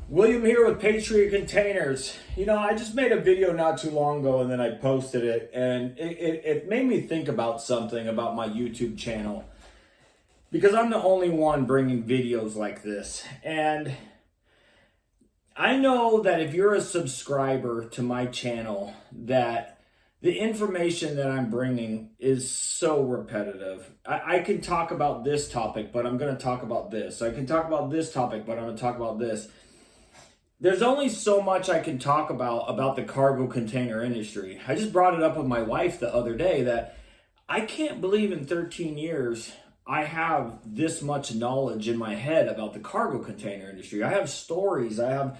William here with Patriot Containers. I just made a video not too long ago and then I posted it, and it made me think about something about my YouTube channel because I'm the only one bringing videos like this. And I know that if you're a subscriber to my channel, that the information that I'm bringing is so repetitive. I can talk about this topic, but I'm going to talk about this. I can talk about this topic, but I'm going to talk about this. There's only so much I can talk about the cargo container industry. I just brought it up with my wife the other day that I can't believe in 13 years I have this much knowledge in my head about the cargo container industry. I have stories. I have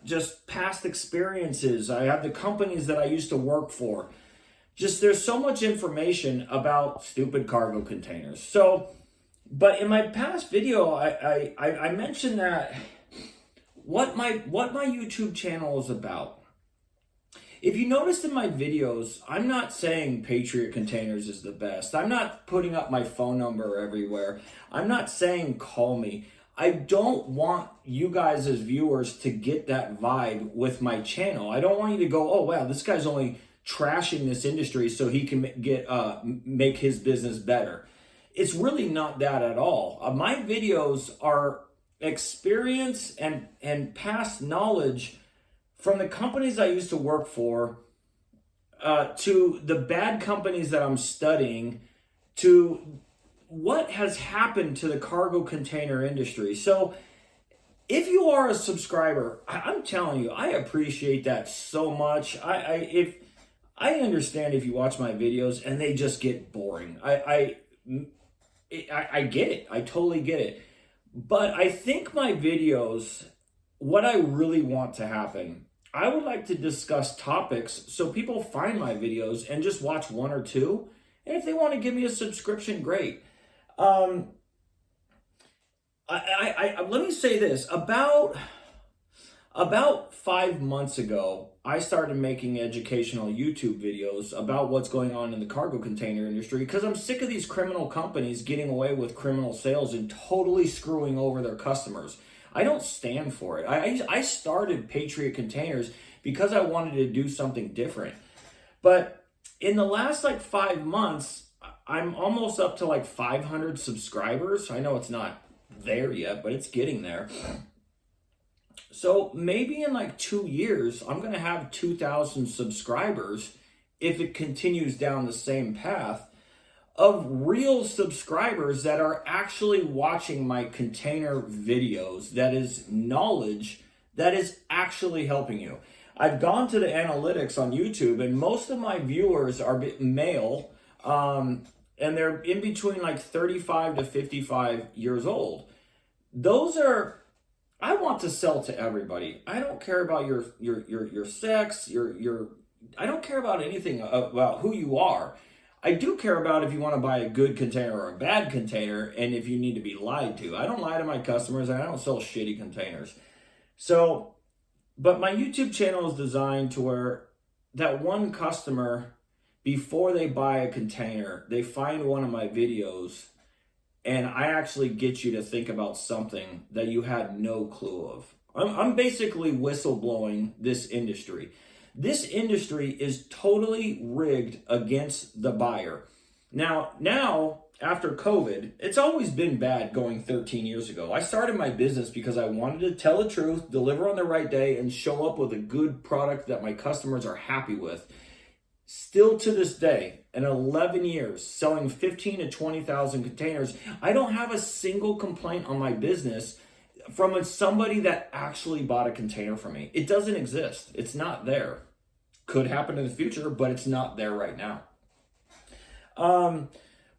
just past experiences. I have the companies that I used to work for. Just there's so much information about stupid cargo containers. But in my past video, I mentioned that what my YouTube channel is about. If you noticed in my videos, I'm not saying Patriot Containers is the best. I'm not putting up my phone number everywhere. I'm not saying call me. I don't want you guys as viewers to get that vibe with my channel. I don't want you to go, oh wow, this guy's only trashing this industry so he can make his business better. It's really not that at all. My videos are experience and past knowledge from the companies I used to work for, to the bad companies that I'm studying, to what has happened to the cargo container industry. So if you are a subscriber, I'm telling you, I appreciate that so much. I understand if you watch my videos and they just get boring. I get it. I totally get it. But I think my videos, what I really want to happen, I would like to discuss topics so people find my videos and just watch one or two. And if they want to give me a subscription, great. Let me say this. About 5 months ago, I started making educational YouTube videos about what's going on in the cargo container industry because I'm sick of these criminal companies getting away with criminal sales and totally screwing over their customers. I don't stand for it. I started Patriot Containers because I wanted to do something different. But in the last 5 months, I'm almost up to 500 subscribers. I know it's not there yet, but it's getting there. So maybe in 2 years, I'm going to have 2,000 subscribers if it continues down the same path of real subscribers that are actually watching my container videos. That is knowledge that is actually helping you. I've gone to the analytics on YouTube and most of my viewers are male, and they're in between 35 to 55 years old. I want to sell to everybody. I don't care about your sex, I don't care about anything about who you are. I do care about if you want to buy a good container or a bad container and if you need to be lied to. I don't lie to my customers and I don't sell shitty containers. But my YouTube channel is designed to where that one customer, before they buy a container, they find one of my videos and I actually get you to think about something that you had no clue of. I'm basically whistleblowing this industry. This industry is totally rigged against the buyer. Now, after COVID, it's always been bad going 13 years ago. I started my business because I wanted to tell the truth, deliver on the right day, and show up with a good product that my customers are happy with. Still to this day, in 11 years, selling 15 to 20,000 containers, I don't have a single complaint on my business from somebody that actually bought a container from me. It doesn't exist. It's not there. Could happen in the future, but it's not there right now.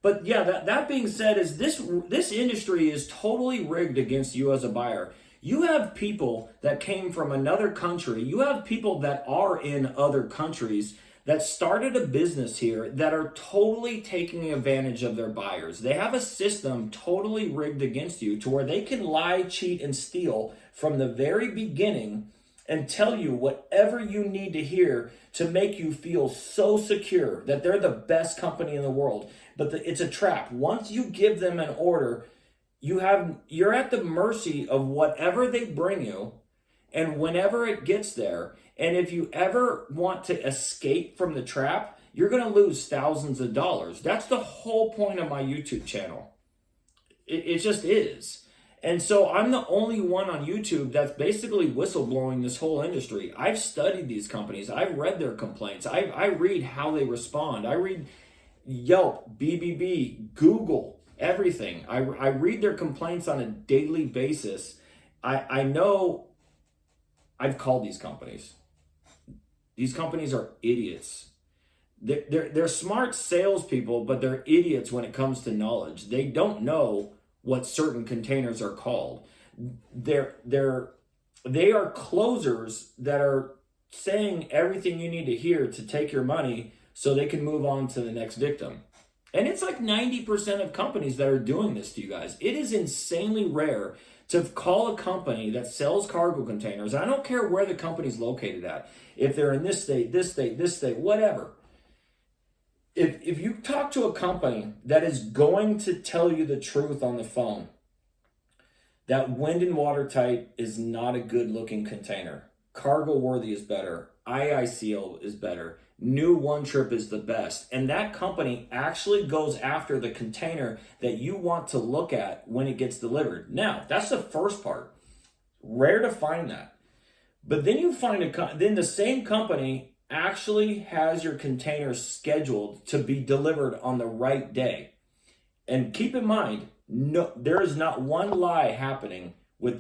But yeah, that being said, is this industry is totally rigged against you as a buyer. You have people that came from another country. You have people that are in other countries that started a business here that are totally taking advantage of their buyers. They have a system totally rigged against you to where they can lie, cheat, and steal from the very beginning and tell you whatever you need to hear to make you feel so secure that they're the best company in the world. But it's a trap. Once you give them an order, you're at the mercy of whatever they bring you and whenever it gets there. And if you ever want to escape from the trap, you're going to lose thousands of dollars. That's the whole point of my YouTube channel. It just is. And so I'm the only one on YouTube that's basically whistleblowing this whole industry. I've studied these companies. I've read their complaints. I read how they respond. I read Yelp, BBB, Google, everything. I read their complaints on a daily basis. I know I've called these companies. These companies are idiots. They're smart salespeople, but they're idiots when it comes to knowledge. They don't know what certain containers are called. They are closers that are saying everything you need to hear to take your money so they can move on to the next victim. And it's like 90% of companies that are doing this to you guys. It is insanely rare to call a company that sells cargo containers. I don't care where the company's located at. If they're in this state, this state, this state, whatever. If you talk to a company that is going to tell you the truth on the phone, that wind and watertight is not a good looking container. Cargo worthy is better. IICL is better. New One Trip is the best. And that company actually goes after the container that you want to look at when it gets delivered. Now, that's the first part. Rare to find that. But then you find then the same company actually has your container scheduled to be delivered on the right day. And keep in mind, no, there is not one lie happening to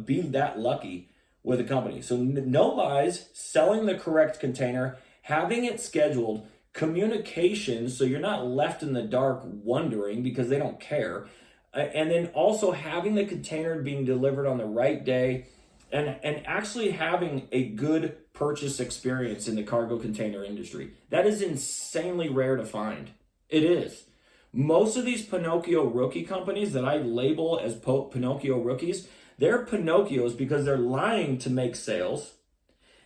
be that lucky with a company. So no lies, selling the correct container, having it scheduled, communication, so you're not left in the dark wondering because they don't care. And then also having the container being delivered on the right day, and actually having a good purchase experience in the cargo container industry. That is insanely rare to find. It is. Most of these Pinocchio rookie companies that I label as Pinocchio rookies, they're Pinocchios because they're lying to make sales,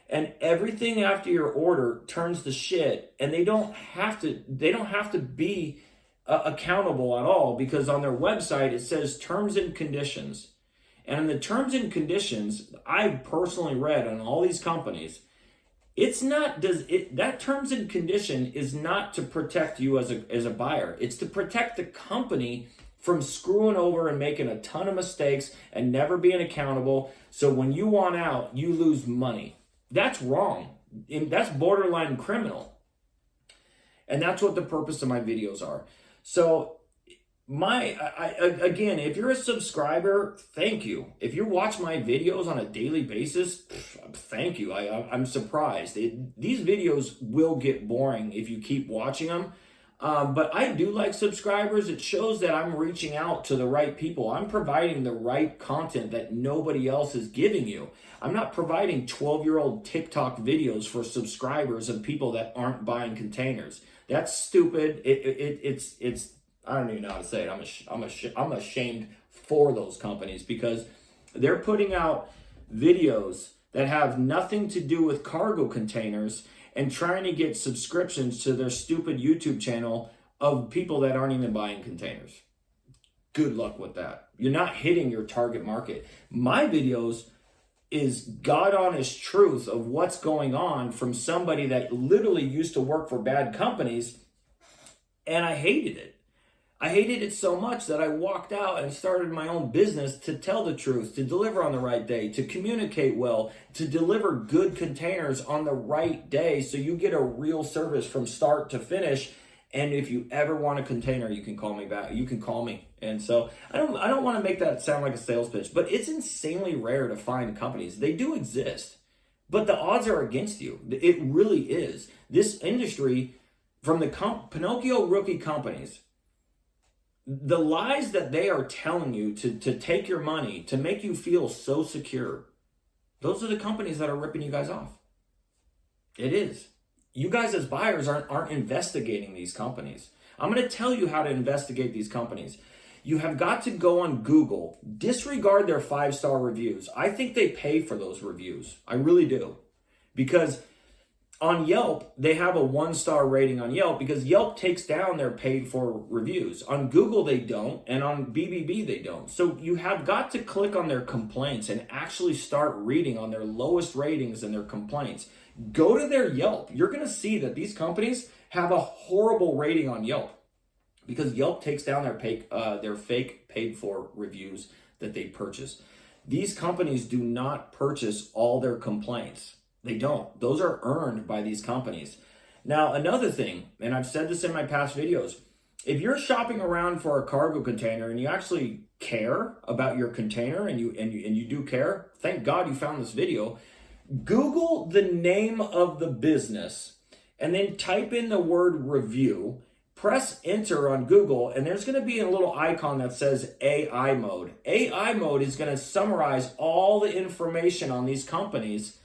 and everything after your order turns to shit, and they don't have to be accountable at all, because on their website it says terms and conditions. And in the terms and conditions I've personally read on all these companies, that terms and condition is not to protect you as a buyer. It's to protect the company from screwing over and making a ton of mistakes and never being accountable. So when you want out, you lose money. That's wrong. That's borderline criminal. And that's what the purpose of my videos are. So again, if you're a subscriber, thank you. If you watch my videos on a daily basis, thank you. I'm surprised. These videos will get boring if you keep watching them. But I do like subscribers. It shows that I'm reaching out to the right people. I'm providing the right content that nobody else is giving you. I'm not providing 12-year-old TikTok videos for subscribers of people that aren't buying containers. That's stupid. It's I don't even know how to say it. I'm ashamed for those companies because they're putting out videos that have nothing to do with cargo containers and trying to get subscriptions to their stupid YouTube channel of people that aren't even buying containers. Good luck with that. You're not hitting your target market. My videos is God honest truth of what's going on from somebody that literally used to work for bad companies, and I hated it. I hated it so much that I walked out and started my own business to tell the truth, to deliver on the right day, to communicate well, to deliver good containers on the right day so you get a real service from start to finish. And if you ever want a container, you can call me back. You can call me. And so I don't want to make that sound like a sales pitch, but it's insanely rare to find companies. They do exist, but the odds are against you. It really is. This industry, from the Pinocchio rookie companies, the lies that they are telling you to take your money, to make you feel so secure, those are the companies that are ripping you guys off. It is. You guys as buyers aren't investigating these companies. I'm going to tell you how to investigate these companies. You have got to go on Google, disregard their 5-star reviews. I think they pay for those reviews. I really do. Because On Yelp, they have a 1-star rating on Yelp because Yelp takes down their paid for reviews. On Google, they don't, and on BBB, they don't. So you have got to click on their complaints and actually start reading on their lowest ratings and their complaints. Go to their Yelp. You're going to see that these companies have a horrible rating on Yelp because Yelp takes down their fake paid for reviews that they purchase. These companies do not purchase all their complaints. They don't. Those are earned by these companies. Now, another thing, and I've said this in my past videos, if you're shopping around for a cargo container and you actually care about your container and you do care, thank God you found this video. Google the name of the business and then type in the word review. Press enter on Google, and there's going to be a little icon that says AI mode. AI mode is going to summarize all the information on these companies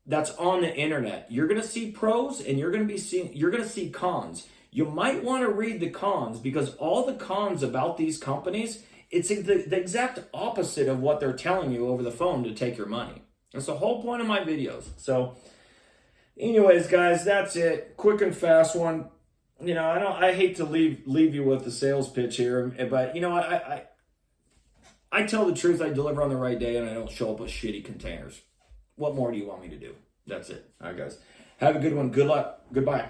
that's on the internet. You're going to see pros and you're going to see cons. You might want to read the cons because all the cons about these companies, it's the exact opposite of what they're telling you over the phone to take your money. That's the whole point of my videos. So anyways, guys, that's it. Quick and fast one. You know, I hate to leave you with the sales pitch here, but you know, I tell the truth, I deliver on the right day, and I don't show up with shitty containers. What more do you want me to do? That's it. All right, guys. Have a good one. Good luck. Goodbye.